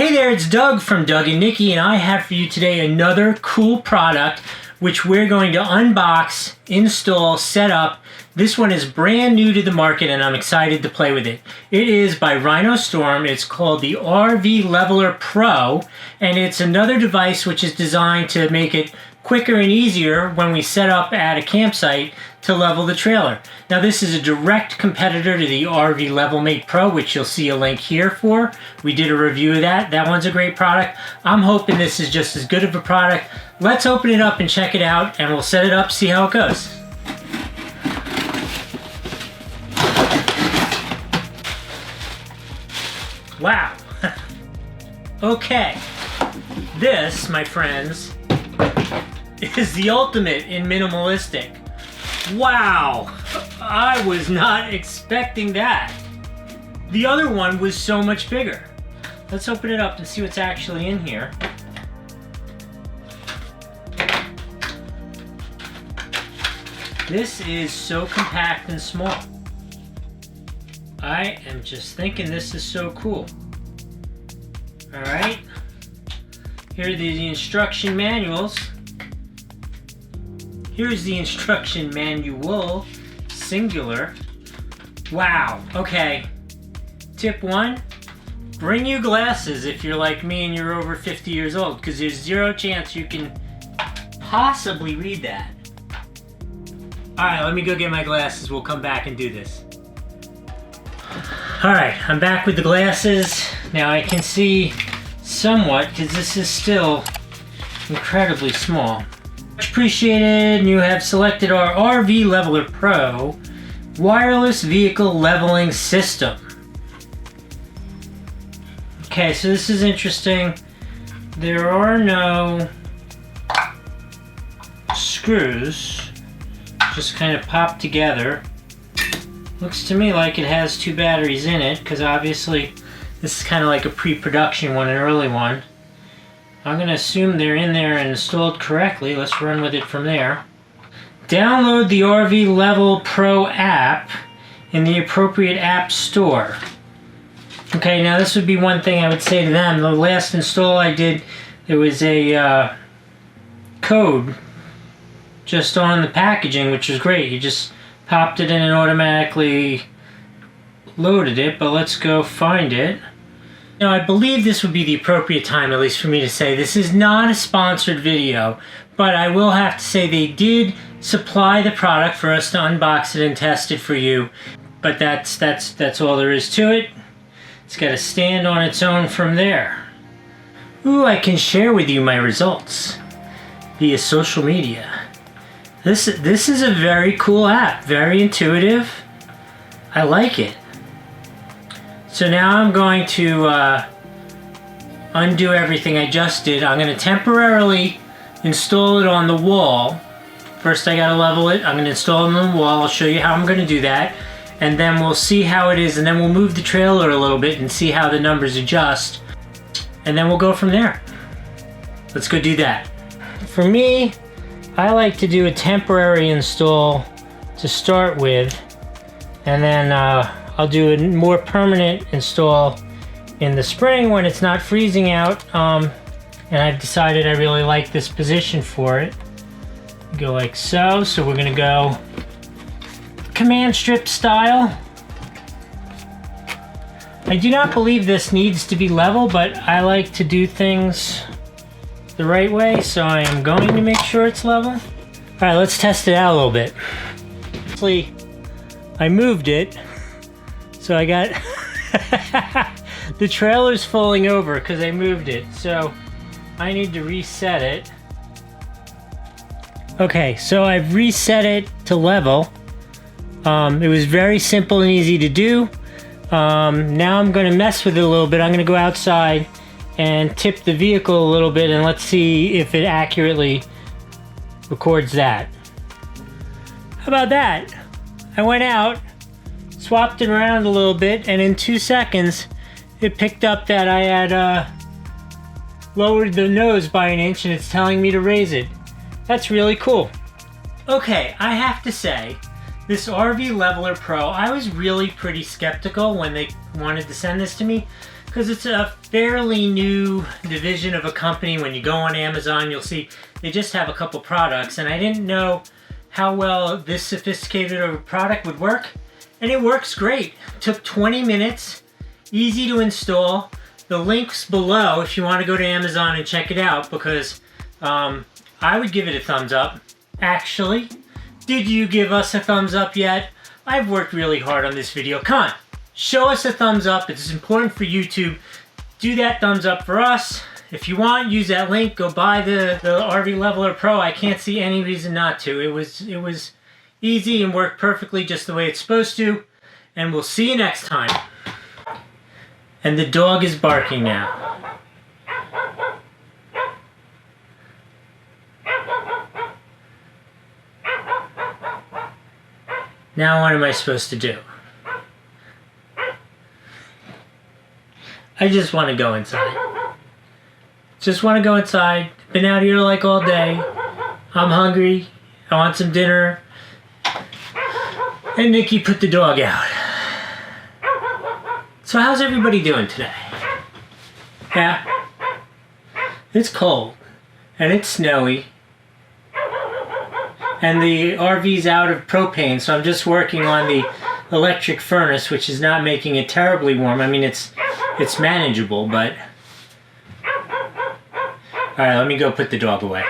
Hey there, it's Doug from Doug and Nikki, and I have for you today another cool product which we're going to unbox, install, set up. This one is brand new to the market and I'm excited to play with it. It is by Rhinostorm. It's called the RVLevelerPRO, and it's another device which is designed to make it quicker and easier when we set up at a campsite to level the trailer. Now this is a direct competitor to the RVLevelerMate Pro, which you'll see a link here for. We did a review of that. That one's a great product. I'm hoping this is just as good of a product. Let's open it up and check it out, and we'll set it up, see how it goes. Wow. Okay. This, my friends, is the ultimate in minimalistic. Wow, I was not expecting that. The other one was so much bigger. Let's open it up and see what's actually in here. This is so compact and small. I am just thinking this is so cool. All right, here are the instruction manuals. Here's the instruction manual, singular. Wow, okay. Tip 1, bring you glasses if you're like me and you're over 50 years old, because there's zero chance you can possibly read that. All right, let me go get my glasses. We'll come back and do this. All right, I'm back with the glasses. Now I can see somewhat, because this is still incredibly small. Much appreciated. You have selected our RVLevelerPRO wireless vehicle leveling system. Okay, so this is interesting. There are no screws, just kind of pop together. Looks to me like it has 2 batteries in it, because obviously this is kind of like a pre-production one, an early one. I'm going to assume they're in there and installed correctly. Let's run with it from there. Download the RVLevelerPRO app in the appropriate app store. Okay, now this would be one thing I would say to them. The last install I did, there was a code just on the packaging, which was great. You just popped it in and automatically loaded it, but let's go find it. Now, I believe this would be the appropriate time, at least for me to say, this is not a sponsored video, but I will have to say they did supply the product for us to unbox it and test it for you. But that's all there is to it. It's got to stand on its own from there. Ooh, I can share with you my results via social media. This is a very cool app, very intuitive. I like it. So now I'm going to undo everything I just did. I'm going to temporarily install it on the wall. First I got to level it. I'm going to install it on the wall. I'll show you how I'm going to do that. And then we'll see how it is, and then we'll move the trailer a little bit and see how the numbers adjust. And then we'll go from there. Let's go do that. For me, I like to do a temporary install to start with, and then I'll do a more permanent install in the spring when it's not freezing out, and I've decided I really like this position for it. Go like so. So we're gonna go command strip style. I do not believe this needs to be level, but I like to do things the right way, so I am going to make sure it's level. All right, let's test it out a little bit. Actually, I moved it. So I got the trailer's falling over because I moved it. So I need to reset it. Okay, so I've reset it to level. It was very simple and easy to do. Now I'm going to mess with it a little bit. I'm going to go outside and tip the vehicle a little bit, and let's see if it accurately records that. How about that? I went out, swapped it around a little bit, and in 2 seconds it picked up that I had lowered the nose by 1 inch, and it's telling me to raise it. That's really cool. Okay, I have to say, this RVLevelerPRO, I was really pretty skeptical when they wanted to send this to me, because it's a fairly new division of a company. When you go on Amazon, you'll see they just have a couple products, and I didn't know how well this sophisticated of a product would work, and it works great. It took 20 minutes, easy to install. The link's below if you want to go to Amazon and check it out, because I would give it a thumbs up. Actually, did you give us a thumbs up yet? I've worked really hard on this video. Come on, show us a thumbs up. It's important for YouTube. Do that thumbs up for us. If you want, use that link. Go buy the RV Leveler Pro. I can't see any reason not to. It was easy and worked perfectly just the way it's supposed to. And we'll see you next time. And the dog is barking now. Now what am I supposed to do? I just want to go inside. Just want to go inside. Been out here like all day. I'm hungry. I want some dinner. And Nikki put the dog out. So how's everybody doing today? Yeah? It's cold. And it's snowy. And the RV's out of propane, so I'm just working on the electric furnace, which is not making it terribly warm. I mean, it's manageable, but... Alright, let me go put the dog away.